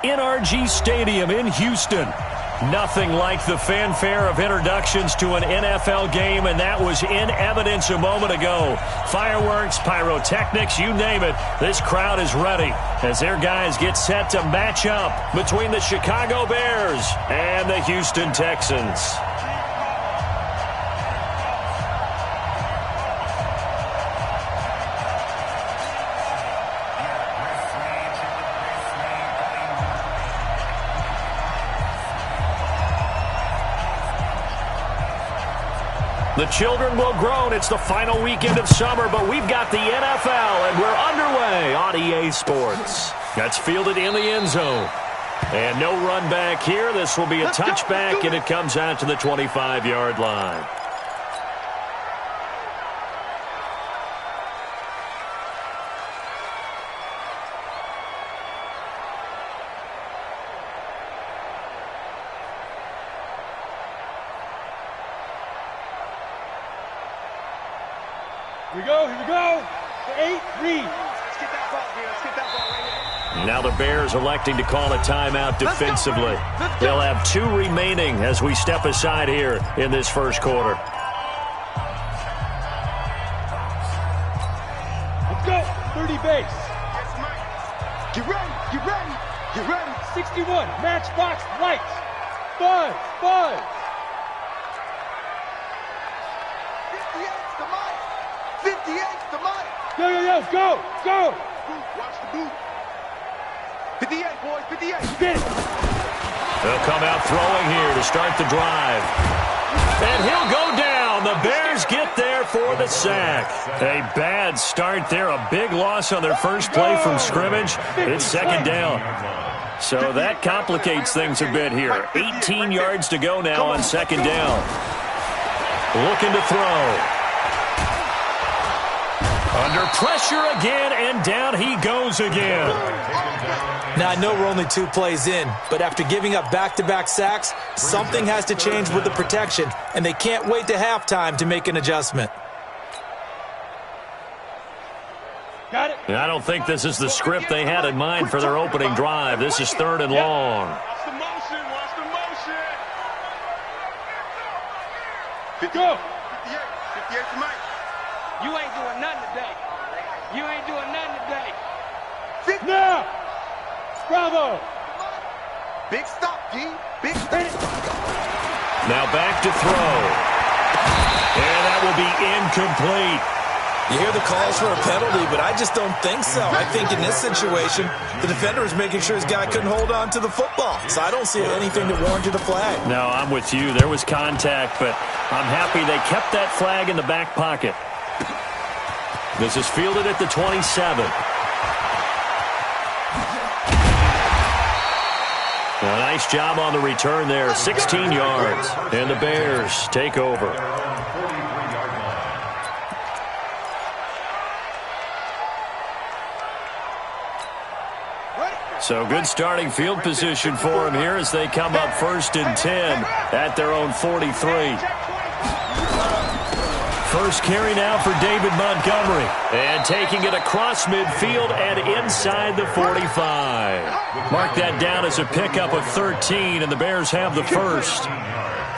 NRG Stadium in Houston. Nothing like the fanfare of introductions to an NFL game, and that was in evidence a moment ago. Fireworks, pyrotechnics, you name it. This crowd is ready as their guys get set to match up between the Chicago Bears and the Houston Texans. The children will groan. It's the final weekend of summer, but we've got the NFL, and we're underway on EA Sports. That's fielded in the end zone. And no run back here. This will be a touchback, and it comes out to the 25-yard line. Here we go. 8, read. Let's get that ball here. Let's get that ball right here. Now the Bears electing to call a timeout defensively. They'll have 2 remaining as we step aside here in this first quarter. Let's go. 30 base. Yes, Mike. Get ready. Get ready. Get ready. 61. Matchbox lights. Buzz. 58's the mic. Go. Watch the boot. 58, boys. 58. Get it. They'll come out throwing here to start the drive. And he'll go down. The Bears get there for the sack. A bad start there. A big loss on their first play from scrimmage. It's second down. So that complicates things a bit here. 18 yards to go now on second down. Looking to throw. Under pressure again, and down he goes again. Now, I know we're only 2 plays in, but after giving up back-to-back sacks, something has to change with the protection, and they can't wait to halftime to make an adjustment. Got it. I don't think this is the script they had in mind for their opening drive. This is 3rd and long. Watch the motion. Go. 58's the mic. You ain't doing nothing today. Now. Bravo. Big stop, G. Big stop. Now back to throw. And that will be incomplete. You hear the calls for a penalty, but I just don't think so. I think in this situation, the defender is making sure his guy couldn't hold on to the football. So I don't see anything that warranted a flag. No, I'm with you. There was contact, but I'm happy they kept that flag in the back pocket. This is fielded at the 27. A nice job on the return there, 16 yards. And the Bears take over. So good starting field position for them here as they come up 1st and 10 at their own 43. First carry now for David Montgomery. And taking it across midfield and inside the 45. Mark that down as a pickup of 13, and the Bears have the first.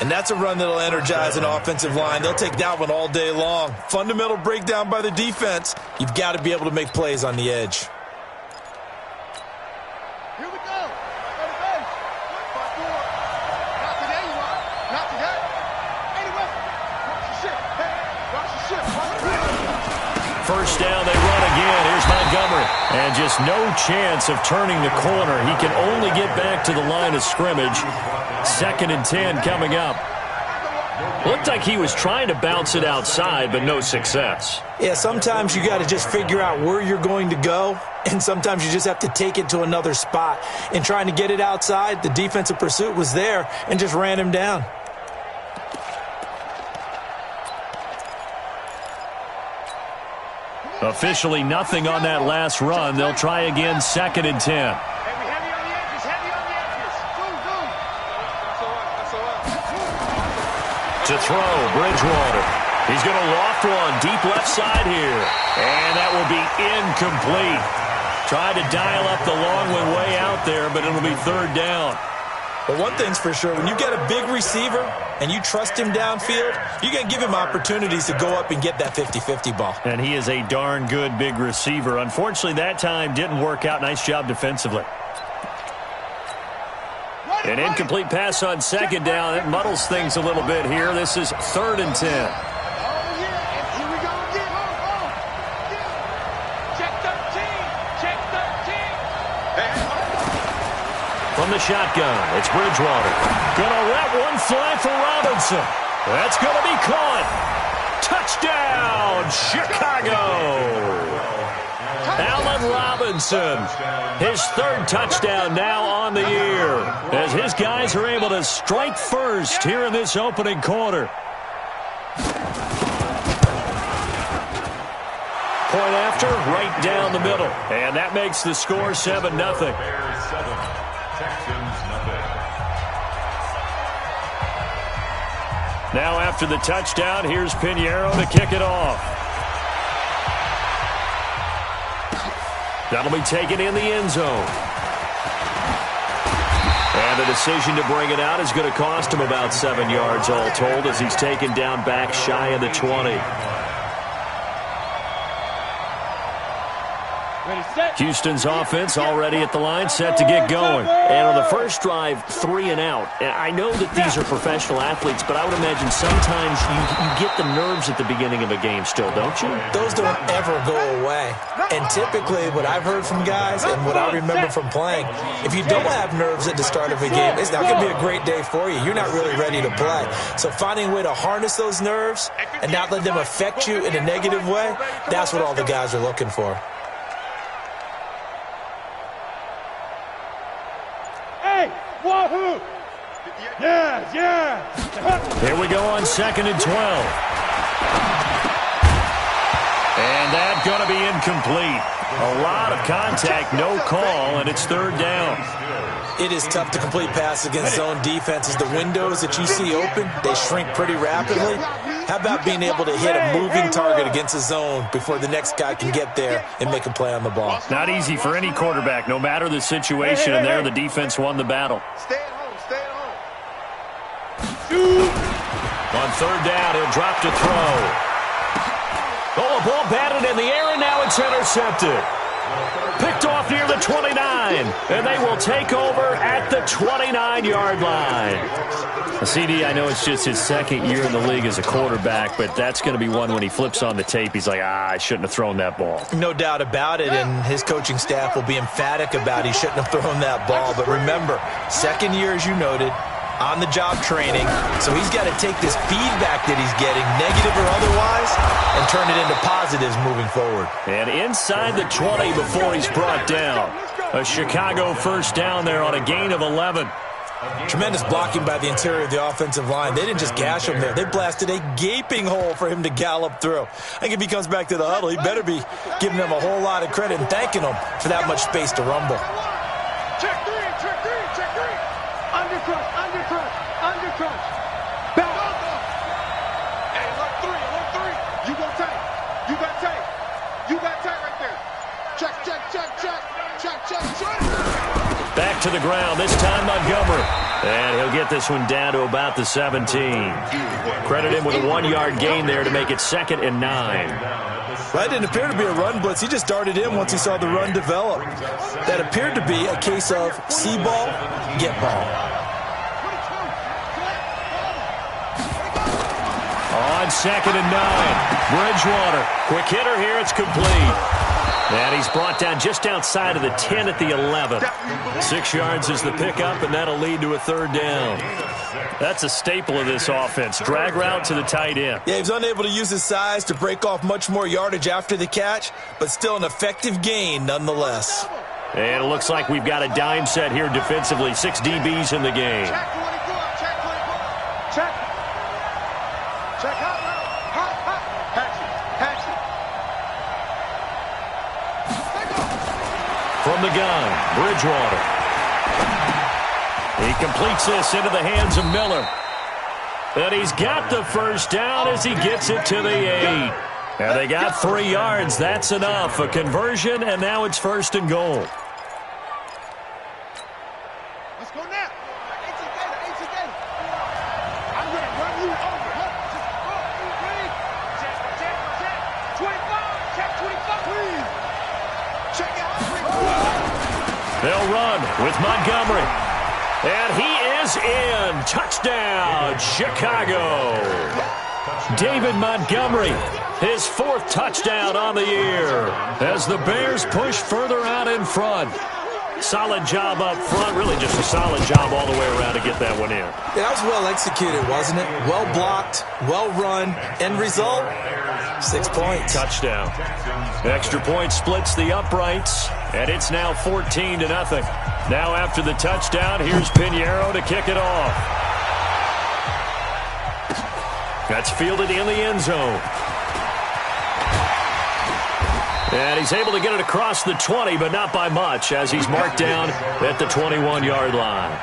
And that's a run that'll energize an offensive line. They'll take that one all day long. Fundamental breakdown by the defense. You've got to be able to make plays on the edge. Here we go. Not today, you are. Not today. Anyway, watch your shit. Hey, watch your shit. First down, they run again. Here's Montgomery. And just no chance of turning the corner. He can only get back to the line of scrimmage. 2nd and 10 coming up. Looked like he was trying to bounce it outside, but no success. Yeah, sometimes you got to just figure out where you're going to go, and sometimes you just have to take it to another spot. In trying to get it outside, the defensive pursuit was there and just ran him down. Officially nothing on that last run. They'll try again, 2nd and 10. To throw, Bridgewater. He's going to loft one deep left side here. And that will be incomplete. Tried to dial up the long one way out there, but it'll be third down. But one thing's for sure, when you get a big receiver and you trust him downfield, you're going to give him opportunities to go up and get that 50-50 ball. And he is a darn good big receiver. Unfortunately, that time didn't work out. Nice job defensively. An incomplete pass on second down. It muddles things a little bit here. This is 3rd and 10. From the shotgun, it's Bridgewater. Gonna let one fly for Robinson. That's gonna be caught. Touchdown, Chicago. Allen Robinson, his 3rd touchdown now on the year, as his guys are able to strike first here in this opening quarter. Point after, right down the middle. And that makes the score 7-0. Now after the touchdown, here's Pinheiro to kick it off. That'll be taken in the end zone. And the decision to bring it out is going to cost him about 7 yards all told, as he's taken down back shy of the 20. Houston's offense already at the line, set to get going. And on the first drive, 3 and out. And I know that these are professional athletes, but I would imagine sometimes you get the nerves at the beginning of a game still, don't you? Those don't ever go away. And typically what I've heard from guys and what I remember from playing, if you don't have nerves at the start of a game, it's not going to be a great day for you. You're not really ready to play. So finding a way to harness those nerves and not let them affect you in a negative way, that's what all the guys are looking for. Wahoo! Yeah! Here we go on 2nd and 12. And that's going to be incomplete. A lot of contact, no call, and it's 3rd down. It is tough to complete passes against zone defenses. The windows that you see open, they shrink pretty rapidly. How about being able to hit a moving target against a zone before the next guy can get there and make a play on the ball? Not easy for any quarterback, no matter the situation, and there the defense won the battle. Stay at home, stay at home. On 3rd down, he'll drop to throw. Oh, a ball batted in the air, and now it's intercepted. Picked off near the 29, and they will take over at the 29-yard line. CD, I know it's just his 2nd year in the league as a quarterback, but that's going to be one when he flips on the tape, he's like, I shouldn't have thrown that ball. No doubt about it, and his coaching staff will be emphatic about he shouldn't have thrown that ball. But remember, 2nd year, as you noted, on-the-job training, so he's got to take this feedback that he's getting, negative or otherwise, and turn it into positives moving forward. And inside the 20 before he's brought down. A Chicago 1st down there on a gain of 11. Tremendous blocking by the interior of the offensive line. They didn't just gash him there. They blasted a gaping hole for him to gallop through. I think if he comes back to the huddle, he better be giving them a whole lot of credit and thanking them for that much space to rumble. Check three. Undercrunch. Back. Hey, alert three. You got tight right there. Check. Back to the ground, this time Montgomery. And he'll get this one down to about the 17. Credit him with a 1-yard gain there to make it 2nd and 9. That didn't appear to be a run blitz. He just darted in once he saw the run develop. That appeared to be a case of see ball, get ball. On 2nd and 9, Bridgewater. Quick hitter here, it's complete. And he's brought down just outside of the 10 at the 11. 6 yards is the pickup, and that'll lead to a 3rd down. That's a staple of this offense. Drag route to the tight end. Yeah, he was unable to use his size to break off much more yardage after the catch, but still an effective gain nonetheless. And it looks like we've got a dime set here defensively. 6 DBs in the game. Check hot. Patch it. From the gun, Bridgewater. He completes this into the hands of Miller. And he's got the 1st down as he gets it to the 8. And they got 3 yards. That's enough. A conversion, and now it's 1st and goal. Let's go now. I'm going to run you over. Just go. Check. 25. Check 25. Please. Check out. They'll run with Montgomery. And he is in. Touchdown, Chicago. David Montgomery, his 4th touchdown on the year as the Bears push further out in front. Solid job up front, really just a solid job all the way around to get that one in. Yeah, that was well executed, wasn't it? Well blocked, well run. End result, 6 points. Touchdown. Extra point splits the uprights, and it's now 14-0. Now after the touchdown, here's Pinheiro to kick it off. That's fielded in the end zone. And he's able to get it across the 20, but not by much, as he's marked down at the 21-yard line.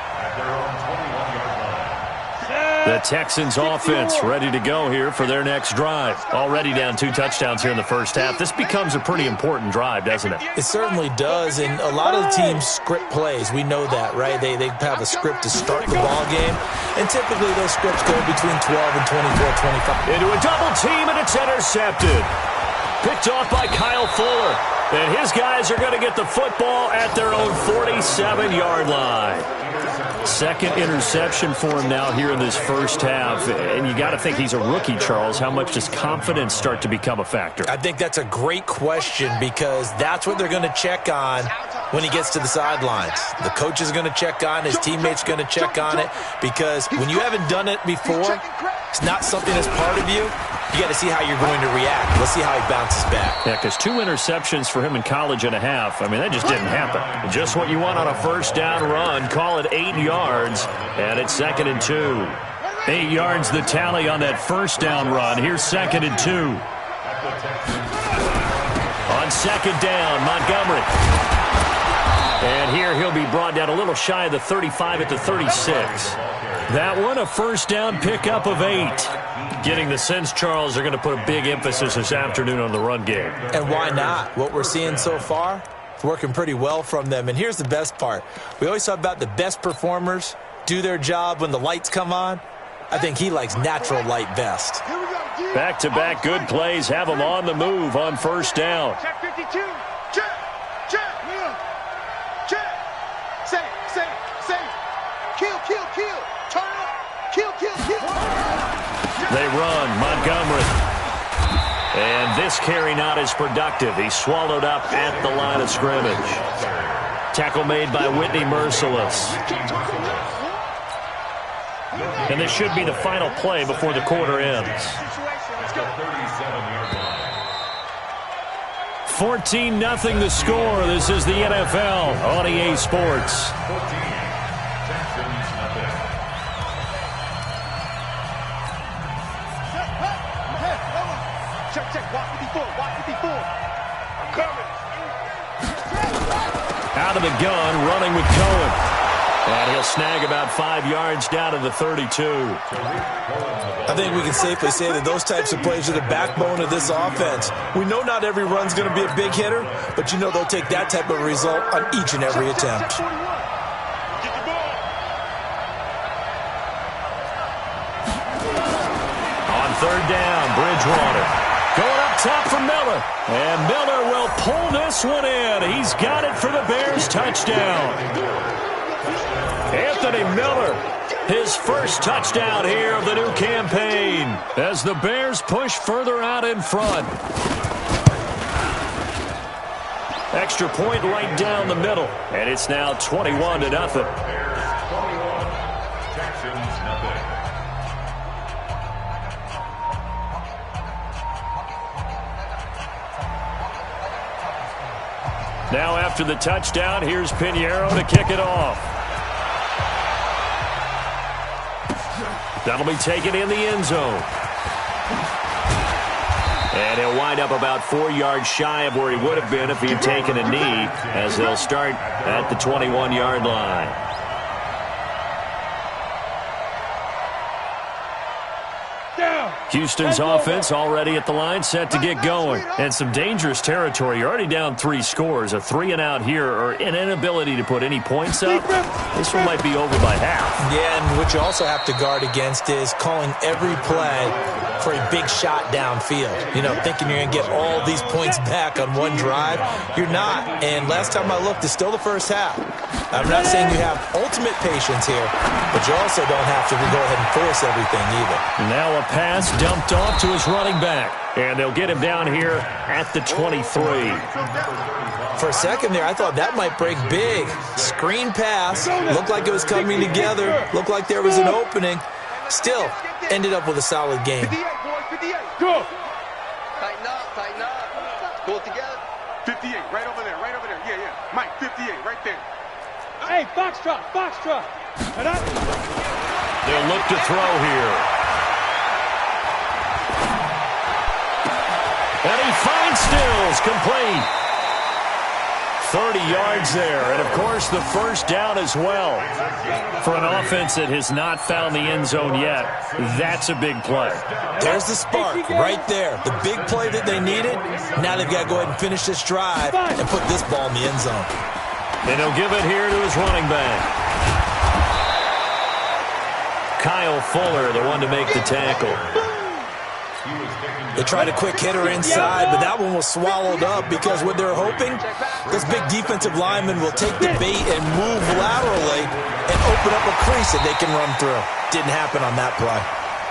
The Texans offense ready to go here for their next drive. Already down 2 touchdowns here in the first half. This becomes a pretty important drive, doesn't it? It certainly does, and a lot of the teams script plays. We know that, right? They have a script to start the ball game, and typically those scripts go between 12 and 24, 25. Into a double team, and it's intercepted. Picked off by Kyle Fuller. And his guys are going to get the football at their own 47-yard line. 2nd interception for him now here in this first half. And you got to think he's a rookie, Charles. How much does confidence start to become a factor? I think that's a great question because that's what they're going to check on when he gets to the sidelines. The coach is going to check on, his teammates are going to check on it, because when you haven't done it before, it's not something that's part of you. You got to see how you're going to react. Let's see how he bounces back. Yeah, because 2 interceptions for him in college and a half. I mean, that just didn't happen. Just what you want on a first down run. Call it 8 yards, and it's 2nd and 2. 8 yards the tally on that first down run. Here's 2nd and 2. On 2nd down, Montgomery. And here he'll be brought down a little shy of the 35 at the 36. That one a first down pickup of 8. Getting the sense, Charles, they're going to put a big emphasis this afternoon on the run game. And why not? What we're seeing so far, it's working pretty well from them. And here's the best part. We always talk about the best performers do their job when the lights come on. I think he likes natural light best. Back-to-back good plays have him on the move on first down. Check 52. Check. Will. Check. Say. Kill. Turn up. Kill. They run. Montgomery. And this carry not as productive. He's swallowed up at the line of scrimmage. Tackle made by Whitney Merciless. And this should be the final play before the quarter ends. 14-0 the score. This is the NFL on EA Sports. Check. Watch 54. I'm coming. Out of the gun, running with Cohen. And he'll snag about 5 yards down to the 32. I think we can safely say that those types of plays are the backbone of this offense. We know not every run's going to be a big hitter, but you know they'll take that type of result on each and every attempt. On 3rd down, Bridgewater. Going up top for Miller. And Miller will pull this one in. He's got it for the Bears touchdown. Anthony Miller, his first touchdown here of the new campaign as the Bears push further out in front. Extra point right down the middle, and it's now 21-0. Now after the touchdown, here's Pinheiro to kick it off. That'll be taken in the end zone. And he'll wind up about 4 yards shy of where he would have been if he had taken a knee, as they'll start at the 21-yard line. Down. Houston's offense already at the line, set to get going. And some dangerous territory. You're already down 3 scores. A 3-and-out here, or an inability to put any points up. This one might be over by half. Yeah, and what you also have to guard against is calling every play for a big shot downfield. You know, thinking you're going to get all these points back on one drive. You're not. And last time I looked, it's still the first half. I'm not saying you have ultimate patience here, but you also don't have to go ahead and force everything either. Now a pass dumped off to his running back. And they'll get him down here at the 23. For a second there, I thought that might break big. Screen pass. Looked like it was coming together. Looked like there was an opening. Still, ended up with a solid game. 58, boys, 58. Go. Tighten up, tighten up. Pull it together. 58, right over there, right over there. Yeah, yeah. Mike, 58, right there. Hey, foxtrot, foxtrot. They'll look to throw here. And he finds Stills, complete. 30 yards there, and of course the first down as well. For an offense that has not found the end zone yet, that's a big play. There's the spark right there. The big play that they needed. Now they've got to go ahead and finish this drive and put this ball in the end zone. And he'll give it here to his running back. Kyle Fuller, the one to make the tackle. They tried a quick hitter inside, but that one was swallowed up because what they're hoping, this big defensive lineman will take the bait and move laterally and open up a crease that they can run through. Didn't happen on that play.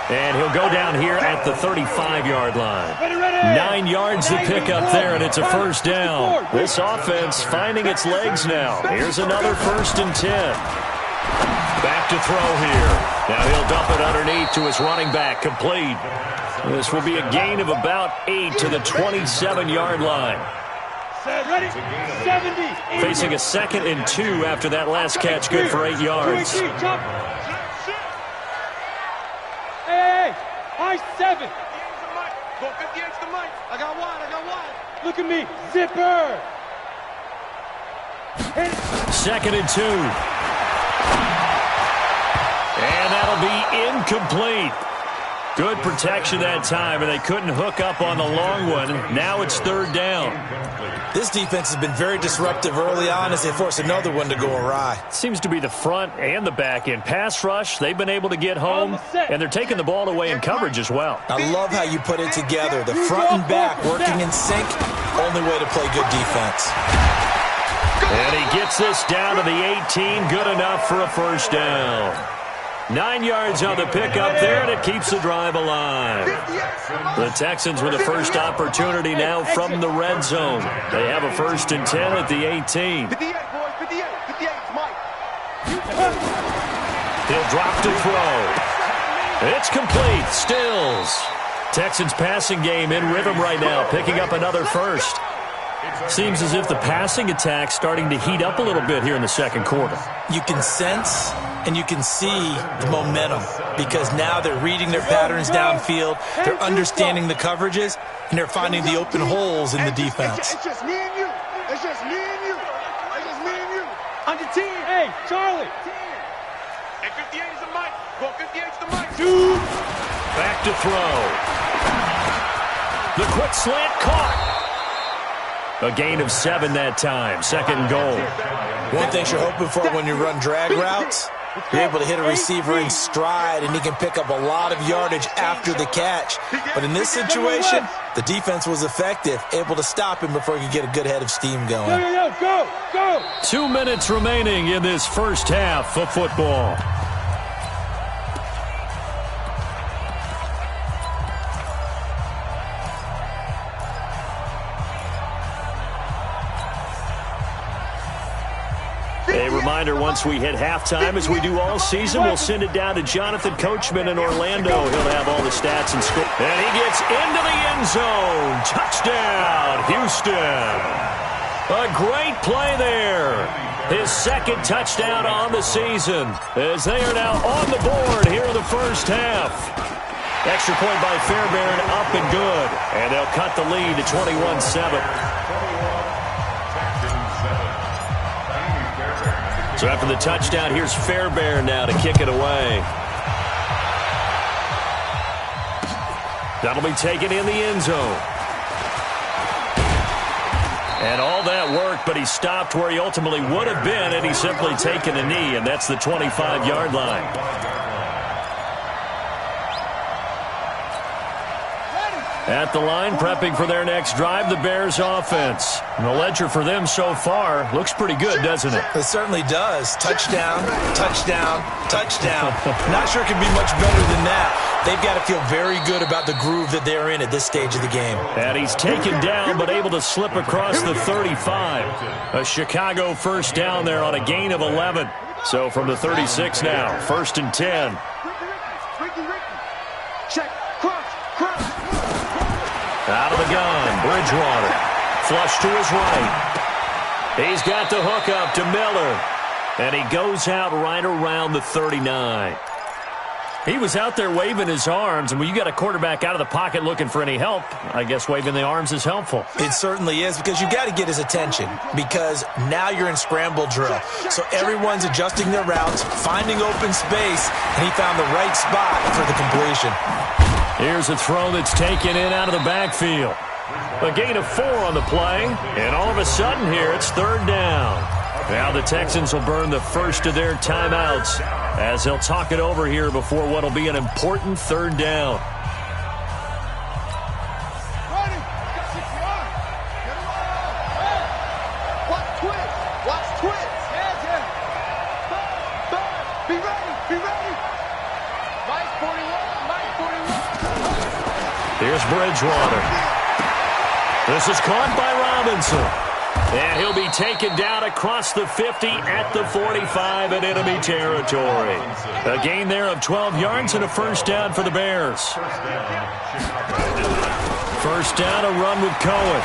And he'll go down here at the 35-yard line. 9 yards to pick up there, and it's a first down. This offense finding its legs now. Here's another 1st and 10. Back to throw here. Now he'll dump it underneath to his running back, complete. This will be a gain of about 8 to the 27-yard line. Ready? 70. Facing a 2nd and 2 after that last catch, good for 8 yards. Hey, high 7. Go 58 to the mic. I got wide. Look at me, zipper. 2nd and 2. And that'll be incomplete. Good protection that time, and they couldn't hook up on the long one. Now it's 3rd down. This defense has been very disruptive early on as they force another one to go awry. Seems to be the front and the back end. Pass rush, they've been able to get home, and they're taking the ball away in coverage as well. I love how you put it together. The front and back working in sync, only way to play good defense. And he gets this down to the 18, good enough for a first down. 9 yards on the pickup there, and it keeps the drive alive. The Texans with the first opportunity now from the red zone. They have a 1st and 10 at the 18. 58, boys, 58. 58, Mike. He'll drop to throw. It's complete. Stills. Texans passing game in rhythm right now, picking up another first. Seems as if the passing attack's starting to heat up a little bit here in the second quarter. You can sense and you can see the momentum because now they're reading their patterns downfield, they're understanding the coverages, and they're finding the open holes in the defense. It's just me and you. It's just me and you. It's just me and you. On your team. Hey, Charlie. Hey, 58 is the mic. Go 58 is the mic. Dude. Back to throw. The quick slant caught. A gain of 7 that time. 2nd goal. One thing you're hoping for when you run drag routes, you're able to hit a receiver in stride, and he can pick up a lot of yardage after the catch. But in this situation, the defense was effective, able to stop him before he could get a good head of steam going. Go. 2 minutes remaining in this first half of football. A reminder, once we hit halftime, as we do all season, we'll send it down to Jonathan Coachman in Orlando. He'll have all the stats and score. And he gets into the end zone. Touchdown, Houston. A great play there. His 2nd touchdown on the season, as they are now on the board here in the first half. Extra point by Fairbairn, up and good. And they'll cut the lead to 21-7. So after the touchdown, here's Fairbairn now to kick it away. That'll be taken in the end zone. And all that work, but he stopped where he ultimately would have been had he simply taken a knee, and that's the 25-yard line. At the line, prepping for their next drive, the Bears offense. And the ledger for them so far looks pretty good, doesn't it? It certainly does. Touchdown, touchdown, touchdown. Not sure it could be much better than that. They've got to feel very good about the groove that they're in at this stage of the game. And he's taken down, but able to slip across the 35. A Chicago first down there on a gain of 11. So from the 36 now, 1st and 10. Check, cross. Out of the gun, Bridgewater. Flush to his right. He's got the hook up to Miller. And he goes out right around the 39. He was out there waving his arms, and when you got a quarterback out of the pocket looking for any help, I guess waving the arms is helpful. It certainly is, because you got to get his attention, because now you're in scramble drill. So everyone's adjusting their routes, finding open space, and he found the right spot for the completion. Here's a throw that's taken in out of the backfield. A gain of 4 on the play, and all of a sudden here it's 3rd down. Now the Texans will burn the first of their timeouts as they'll talk it over here before what will be an important 3rd down. Ready? Got 6 yards. Get him on. Hey. Watch twist. Watch twist. Yeah. Be ready. Mike 41. Here's Bridgewater. This is caught by Robinson. And he'll be taken down across the 50 at the 45 in enemy territory. A gain there of 12 yards and a first down for the Bears. First down, a run with Cohen.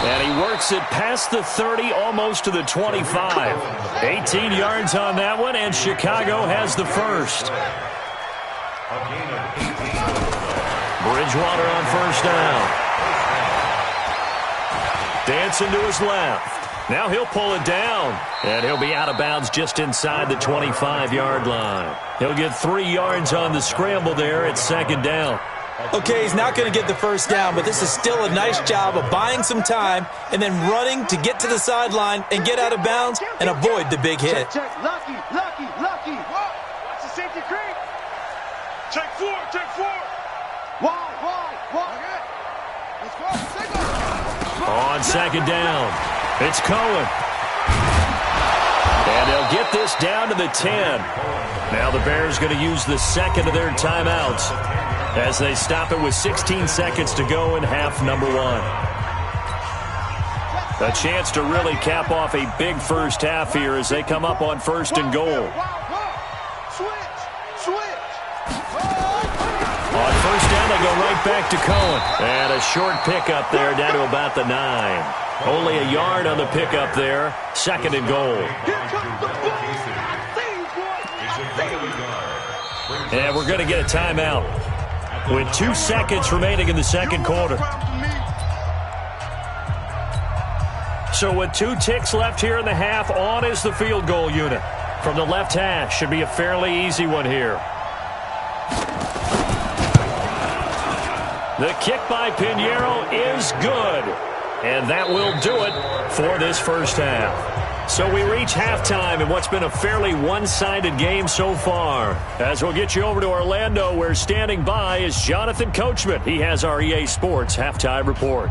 And he works it past the 30, almost to the 25. 18 yards on that one, and Chicago has the first. Bridgewater on first down. Dancing to his left. Now he'll pull it down. And he'll be out of bounds just inside the 25-yard line. He'll get 3 yards on the scramble there at 2nd down. Okay, he's not going to get the first down, but this is still a nice job of buying some time and then running to get to the sideline and get out of bounds and avoid the big hit. Check. Lucky. Watch the safety creep. Check 4. Wide. Let's go. Take off. On 2nd down, it's Cohen. And they'll get this down to the 10. Now the Bears going to use the second of their timeouts as they stop it with 16 seconds to go in half number 1. A chance to really cap off a big first half here as they come up on 1st and goal. On first down, they go right back to Cohen. And a short pickup there down to about the 9. Only a yard on the pickup there. 2nd and goal. And we're going to get a timeout with 2 seconds remaining in the second quarter. So with 2 ticks left here in the half, on is the field goal unit. From the left hash, should be a fairly easy one here. The kick by Pinheiro is good. And that will do it for this first half. So we reach halftime in what's been a fairly one-sided game so far. As we'll get you over to Orlando, where standing by is Jonathan Coachman. He has our EA Sports halftime report.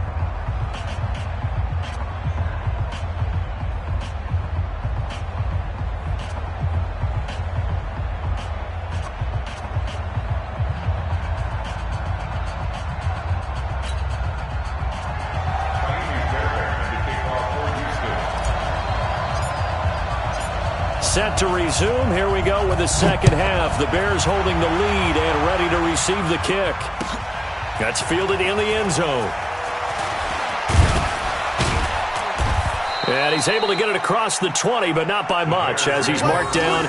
Set to resume. Here we go with the second half. The Bears holding the lead and ready to receive the kick. That's fielded in the end zone. And he's able to get it across the 20, but not by much as he's marked down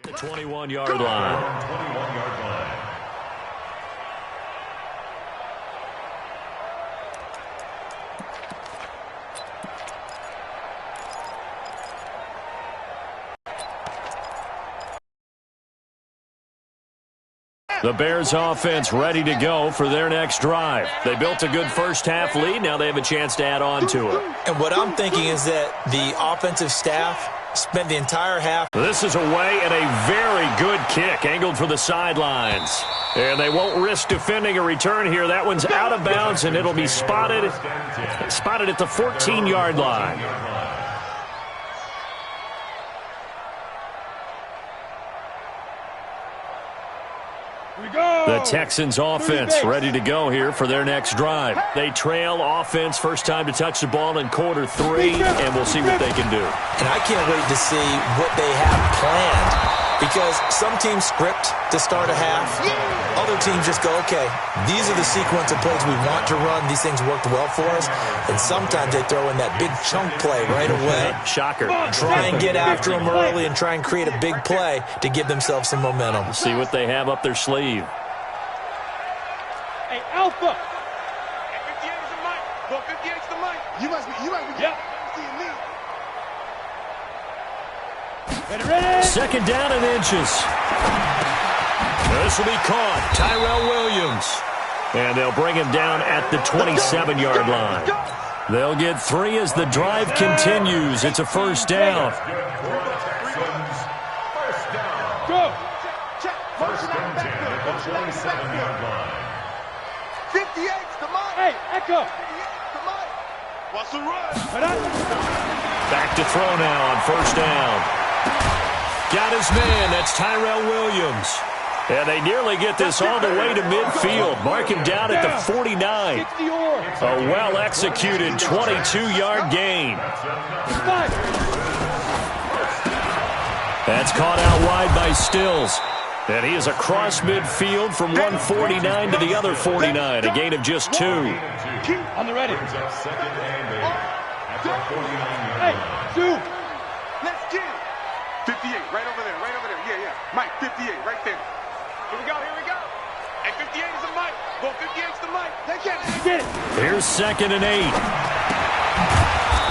At the 21-yard line. The Bears offense ready to go for their next drive. They built a good first-half lead. Now they have a chance to add on to it. And what I'm thinking is that the offensive staff spent the entire half. This is away and a very good kick angled for the sidelines. And they won't risk defending a return here. That one's out of bounds, and it'll be spotted at the 14-yard line. The Texans offense ready to go here for their next drive. They trail offense first time to touch the ball in quarter 3, and we'll see what they can do. And I can't wait to see what they have planned, because some teams script to start a half. Other teams just go, okay, these are the sequence of plays we want to run. These things worked well for us. And sometimes they throw in that big chunk play right away. Shocker. Try and get after them early and try and create a big play to give themselves some momentum. Let's see what they have up their sleeve. Hey, Alpha. 58 is the mic. Well, 58 is the mic. You must be Yep. seeing me. Ready. Second down and inches. This will be caught. Tyrell Williams. And they'll bring him down at the 27-yard line. They'll get 3 as the drive continues. It's a first down. Go. Check. First down, 27-yard line. 58's the mic. Hey, Echo. 58's the mic. What's the run? Back to throw now on first down. Got his man. That's Tyrell Williams. And they nearly get this all the way to midfield. Mark him down at the 49. A well-executed 22-yard gain. That's caught out wide by Stills. And he is across midfield from 149 to the other 49. A gain of just 2. On the ready. Hey, 2. Let's get it. 58, right over there, right over there. Yeah, yeah. Mike, 58, right there. Here we go, here we go. Hey, 58 is the mic. Well, 58's the mic. They can't Get it. Here's 2nd and 8.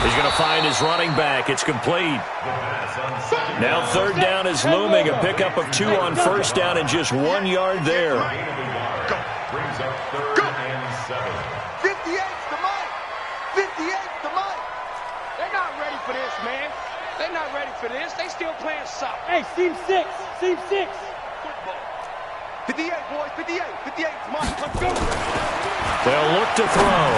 He's going to find his running back. It's complete. Now 3rd down is looming. A pickup of 2 on first down and just 1 yard there. Go. Brings up 3rd and 7. 58's the mic. 58's the mic. They're not ready for this, man. They're not ready for this. They still playing soccer. Hey, seam 6. Seam 6. Football. 58, boys. 58. 58's mine. Let's go. They'll look to throw.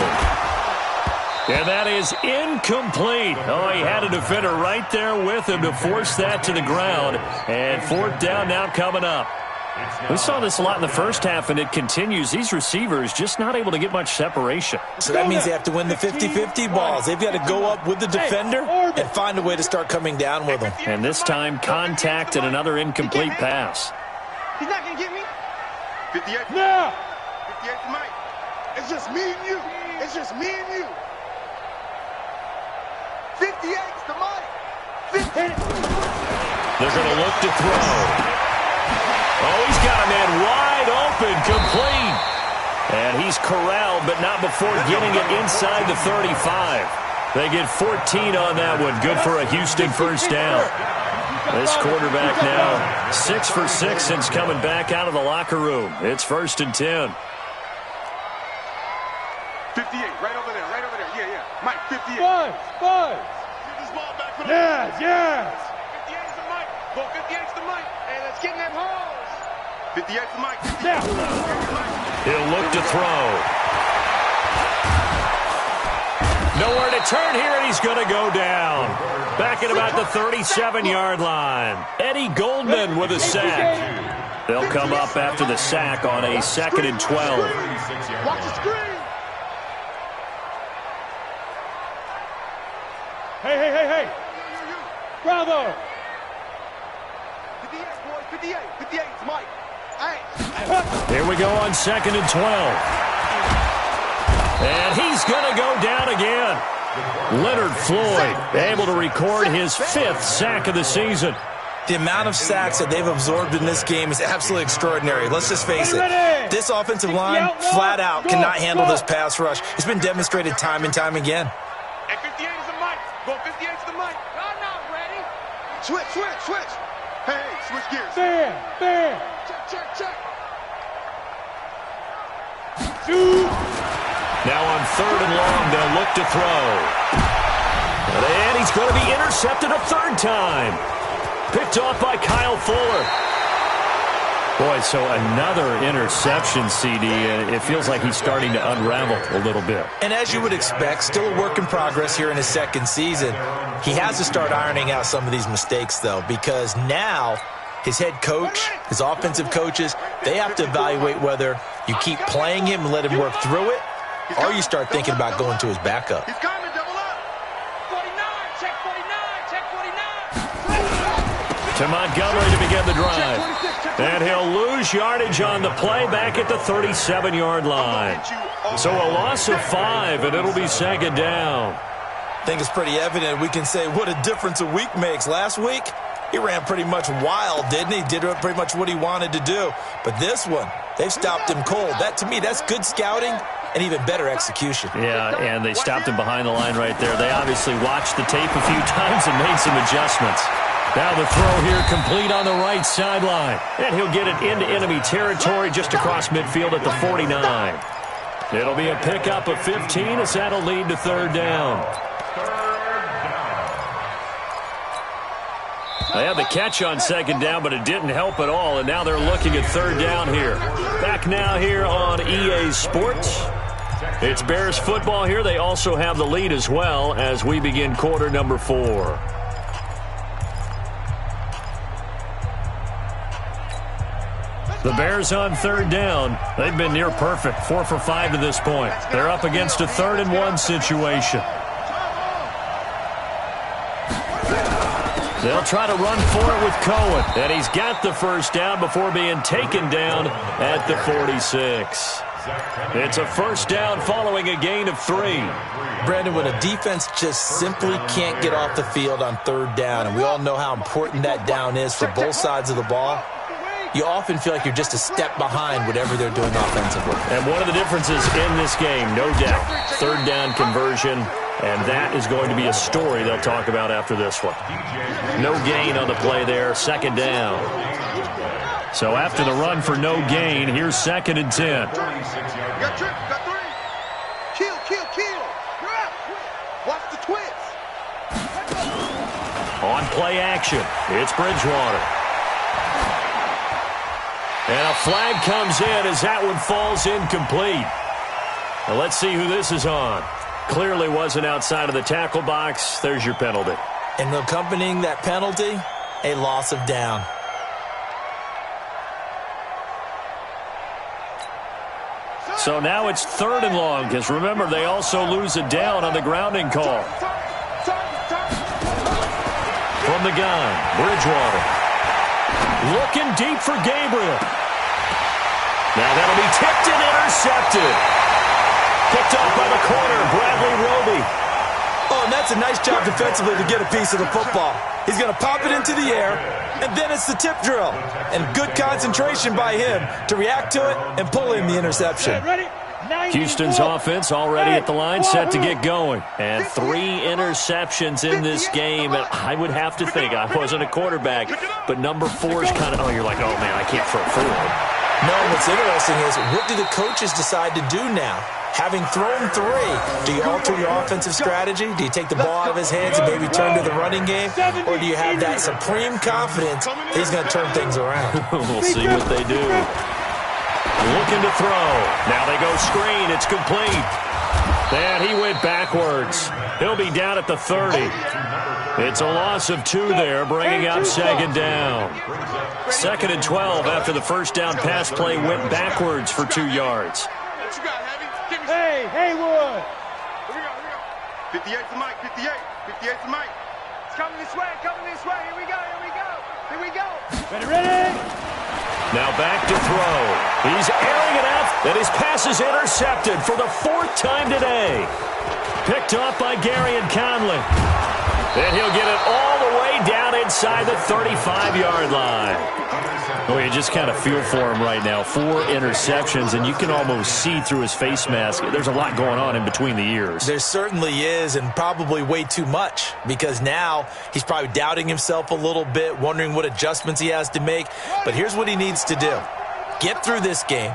And that is incomplete. Oh, he had a defender right there with him to force that to the ground. And 4th down now coming up. We saw this a lot in the first half, and it continues. These receivers just not able to get much separation. So that means they have to win the 50-50 balls. They've got to go up with the defender and find a way to start coming down with them. And this time, contact and another incomplete pass. He's not going to get me. 58. Now. 58's Mike. It's just me and you. It's just me and you. 58's the mic. 58. They're going to look to throw. Oh, he's got a man wide open, complete. And he's corralled, but not before getting it inside the 35. They get 14 on that one. Good for a Houston first down. This quarterback now 6 for 6 since coming back out of the locker room. It's 1st and 10. 58, right over there, right over there. Yeah, yeah. Mike, 58. Five. Get this ball back for the Yes. 58's the mic. Well, 58's the mic. Hey, let's get in them holes. 58's the mic. Now. He'll look to throw. Nowhere to turn here, and he's going to go down. Back at about the 37-yard line. Eddie Goldman with a sack. They'll come up after the sack on a 2nd and 12. Watch the screen. Hey. Bravo. 58, boys. 58. 58's Mike. Hey. Here we go on 2nd and 12. And he's going to go down again. Leonard Floyd able to record his 5th sack of the season. The amount of sacks that they've absorbed in this game is absolutely extraordinary. Let's just face it. This offensive line, flat out, cannot handle this pass rush. It's been demonstrated time and time again. And 58 is the mic. Go 58 is the mic. Y'all not ready. Switch. Hey, switch gears. Bam. Check. Now on 3rd and long, they'll look to throw. And he's going to be intercepted a 3rd time. Picked off by Kyle Fuller. Boy, so another interception, CD. It feels like he's starting to unravel a little bit. And as you would expect, still a work in progress here in his 2nd season. He has to start ironing out some of these mistakes, though, because now his head coach, his offensive coaches, they have to evaluate whether you keep playing him and let him work through it, or you start thinking about going to his backup. He's coming, double up. 49, check 49. To Montgomery to begin the drive. And he'll lose yardage on the play back at the 37-yard line. So a loss of 5, and it'll be 2nd down. I think it's pretty evident. We can say what a difference a week makes. Last week, he ran pretty much wild, didn't he? Did pretty much what he wanted to do. But this one, they've stopped him cold. That, to me, that's good scouting and even better execution. Yeah, and they stopped him behind the line right there. They obviously watched the tape a few times and made some adjustments. Now the throw here complete on the right sideline. And he'll get it into enemy territory just across midfield at the 49. It'll be a pickup of 15 as that'll lead to 3rd down. They had the catch on 2nd down, but it didn't help at all, and now they're looking at 3rd down here. Back now here on EA Sports. It's Bears football here. They also have the lead as well as we begin quarter number 4. The Bears on 3rd down. They've been near perfect, 4 for 5 to this point. They're up against a 3rd and 1 situation. They'll try to run for it with Cohen. And he's got the 1st down before being taken down at the 46. It's a 1st down following a gain of 3. Brandon, when a defense just simply can't get off the field on 3rd down, and we all know how important that down is for both sides of the ball, you often feel like you're just a step behind whatever they're doing offensively. And one of the differences in this game, no doubt, 3rd down conversion, and that is going to be a story they'll talk about after this one. No gain on the play there, 2nd down. So after the run for no gain, here's 2nd and 10. Got 3. Kill. Watch the twist. On play action, it's Bridgewater. And a flag comes in as that one falls incomplete. Now let's see who this is on. Clearly wasn't outside of the tackle box. There's your penalty. And accompanying that penalty, a loss of down. So now it's 3rd and long, because remember, they also lose a down on the grounding call. From the gun, Bridgewater. Looking deep for Gabriel. Now that'll be tipped and intercepted. Picked off by the corner, Bradley Roby. Oh, and that's a nice job defensively to get a piece of the football. He's going to pop it into the air, and then it's the tip drill. And good concentration by him to react to it and pull in the interception. Houston's offense already at the line, set to get going. And 3 interceptions in this game. And I would have to think, I wasn't a quarterback, but number 4 is kind of, oh, you're like, oh, man, I can't throw 4. No, what's interesting is, what do the coaches decide to do now? Having thrown 3, do you alter your offensive strategy? Do you take the ball out of his hands and maybe turn to the running game? Or do you have that supreme confidence that he's going to turn things around? We'll see what they do. Looking to throw. Now they go screen. It's complete. And he went backwards. He'll be down at the 30. It's a loss of 2 there, bringing up 2nd down. 2nd and 12 after the 1st down pass play went backwards for 2 yards. What you got, Heavy? Give me Hey, Haywood. Here we go. 58's the mic. 58's the mic. It's coming this way. Here we go. Ready? Now back to throw. He's airing it out, and his pass is intercepted for the 4th time today. Picked off by Gary and Conley. And he'll get it all the way down inside inside the 35-yard line. Oh, you just kind of feel for him right now. 4 interceptions, and you can almost see through his face mask. There's a lot going on in between the ears. There certainly is, and probably way too much, because now he's probably doubting himself a little bit, wondering what adjustments he has to make. But here's what he needs to do. Get through this game,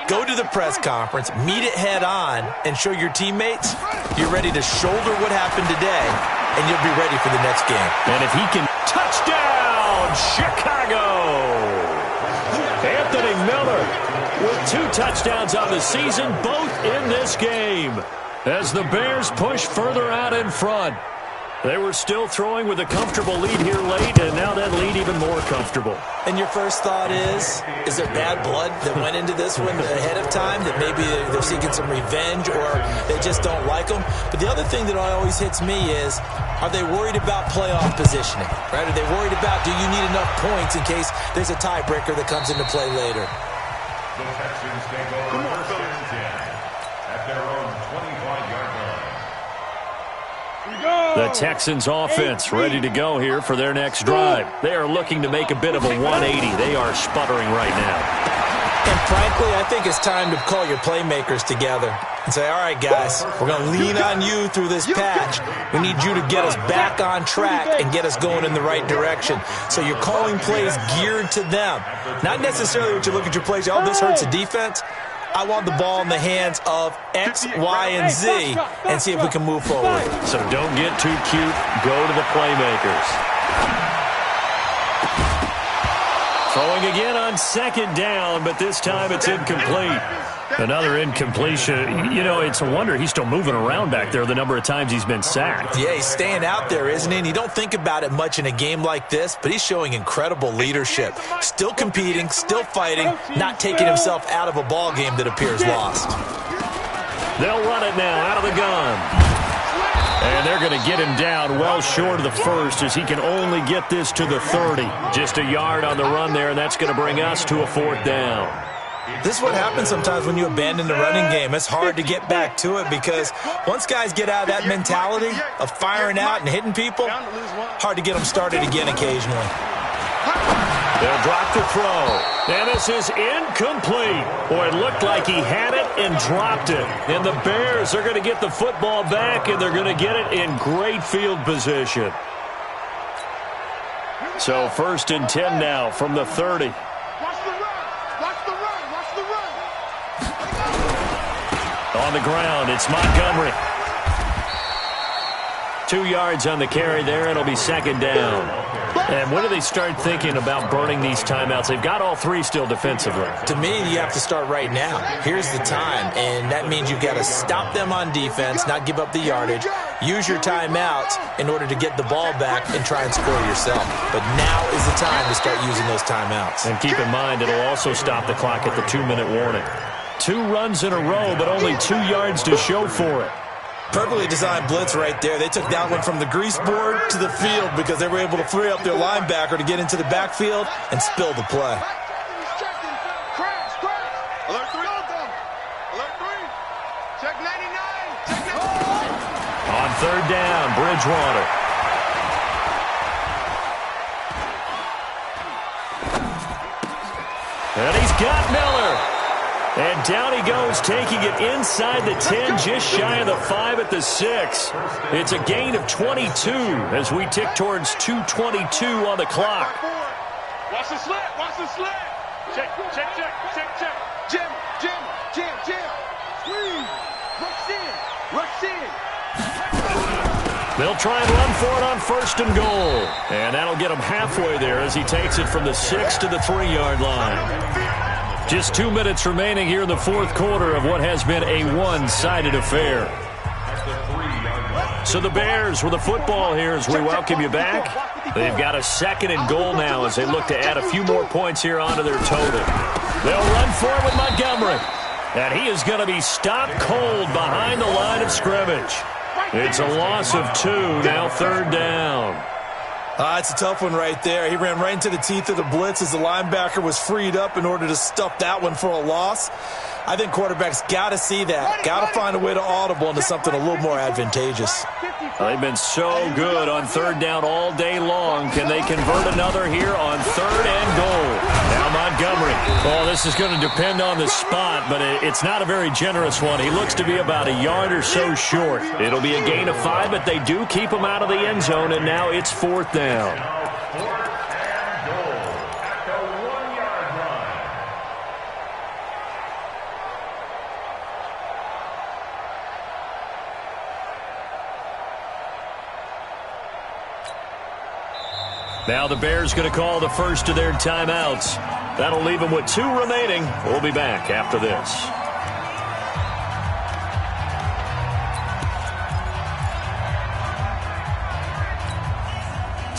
go to the press conference, meet it head on, and show your teammates you're ready to shoulder what happened today, and you'll be ready for the next game. And if he can, touchdown, Chicago! Anthony Miller with 2 touchdowns on the season, both in this game, as the Bears push further out in front. They were still throwing with a comfortable lead here late, and now that lead even more comfortable. And your first thought is there bad blood that went into this one ahead of time, that maybe they're seeking some revenge or they just don't like them? But the other thing that always hits me is, are they worried about playoff positioning? Right? Are they worried about, do you need enough points in case there's a tiebreaker that comes into play later? The Texans take over first and 10 at their own 25-yard line. The Texans offense ready to go here for their next drive. They are looking to make a bit of a 180. They are sputtering right now. And frankly, I think it's time to call your playmakers together and say, all right, guys, we're going to lean on you through this patch. We need you to get us back on track and get us going in the right direction. So you're calling plays geared to them. Not necessarily what you look at your plays, oh, this hurts the defense. I want the ball in the hands of X, Y, and Z and see if we can move forward. So don't get too cute. Go to the playmakers. Throwing again on 2nd down, but this time it's incomplete. Another incompletion. You know, it's a wonder he's still moving around back there the number of times he's been sacked. Yeah, he's staying out there, isn't he? And you don't think about it much in a game like this, but he's showing incredible leadership. Still competing, still fighting, not taking himself out of a ball game that appears lost. They'll run it now out of the gun. And they're going to get him down well short of the first as he can only get this to the 30. Just a yard on the run there, and that's going to bring us to a 4th down. This is what happens sometimes when you abandon the running game. It's hard to get back to it because once guys get out of that mentality of firing out and hitting people, hard to get them started again occasionally. They'll drop the throw. And this is incomplete. Boy, it looked like he had it and dropped it. And the Bears are going to get the football back, and they're going to get it in great field position. So 1st and 10 now from the 30. Watch the run. Watch the run. Watch the run. On the ground, it's Montgomery. 2 yards on the carry there. It'll be 2nd down. And when do they start thinking about burning these timeouts? They've got all 3 still defensively. To me, you have to start right now. Here's the time, and that means you've got to stop them on defense, not give up the yardage, use your timeouts in order to get the ball back and try and score yourself. But now is the time to start using those timeouts. And keep in mind, it'll also stop the clock at the 2-minute warning. 2 runs in a row, but only 2 yards to show for it. Perfectly designed blitz right there. They took that one from the grease board to the field because they were able to free up their linebacker to get into the backfield and spill the play. Alert 3. Alert 3. Check 99. Check 99. On 3rd down, Bridgewater. And he's got Miller. And down he goes, taking it inside the 10, just shy of the 5 at the 6. It's a gain of 22 as we tick towards 2:22 on the clock. Watch the slant. Watch the slant. Check. Jim. Squeeze. Rush in. They'll try and run for it on 1st and goal. And that'll get him halfway there as he takes it from the 6 to the 3-yard line. Just 2 minutes remaining here in the 4th quarter of what has been a one-sided affair. So the Bears with the football here as we welcome you back. They've got a 2nd and goal now as they look to add a few more points here onto their total. They'll run for it with Montgomery. And he is going to be stopped cold behind the line of scrimmage. It's a loss of 2, now 3rd down. It's a tough one right there. He ran right into the teeth of the blitz as the linebacker was freed up in order to stuff that one for a loss. I think quarterbacks got to see that, got to find a way to audible into something a little more advantageous. They've been so good on third down all day long. Can they convert another here on third and goal? Now Montgomery. Oh, this is going to depend on the spot, but it's not a very generous one. He looks to be about a yard or so short. It'll be a gain of 5, but they do keep him out of the end zone, and now it's fourth down. Now the Bears going to call the first of their timeouts. That'll leave them with 2 remaining. We'll be back after this.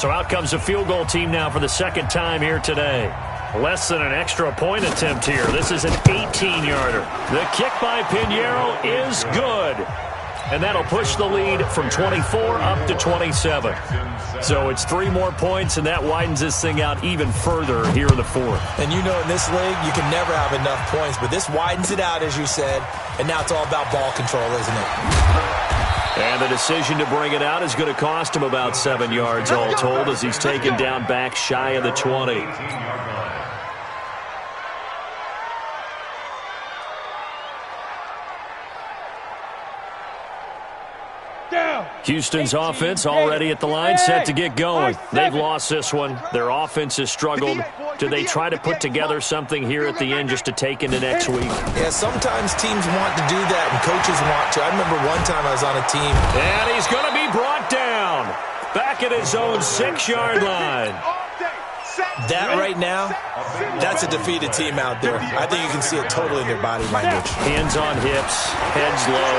So out comes a field goal team now for the second time here today. Less than an extra point attempt here. This is an 18-yarder. The kick by Pinheiro is good. And that'll push the lead from 24 up to 27. So it's 3 more points, and that widens this thing out even further here in the fourth. And you know, in this league, you can never have enough points, but this widens it out, as you said, and now it's all about ball control, isn't it? And the decision to bring it out is going to cost him about 7 yards all told as he's taken down back shy of the 20. Houston's offense already at the line, set to get going. They've lost this one. Their offense has struggled. Do they try to put together something here at the end just to take into next week? Yeah, sometimes teams want to do that and coaches want to. I remember one time I was on a team. And he's going to be brought down back at his own 6-yard line. That right now, that's a defeated team out there. I think you can see it totally in their body language. Hands on hips, heads low.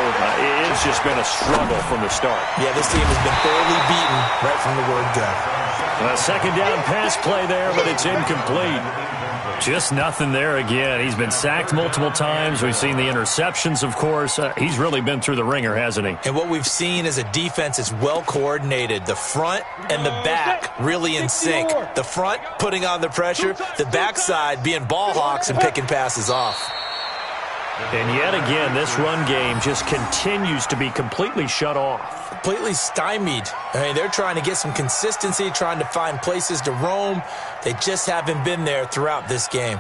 It's just been a struggle from the start. Yeah, this team has been thoroughly beaten right from the word go. A second down pass play there, but it's incomplete. Just nothing there again. He's been sacked multiple times. We've seen the interceptions, of course. He's really been through the ringer, hasn't he? And what we've seen is a defense that's well coordinated. The front and the back really in sync. The front putting on the pressure, the backside being ball hawks and picking passes off. And yet again, this run game just continues to be completely shut off. Completely stymied. I mean, they're trying to get some consistency, trying to find places to roam. They just haven't been there throughout this game.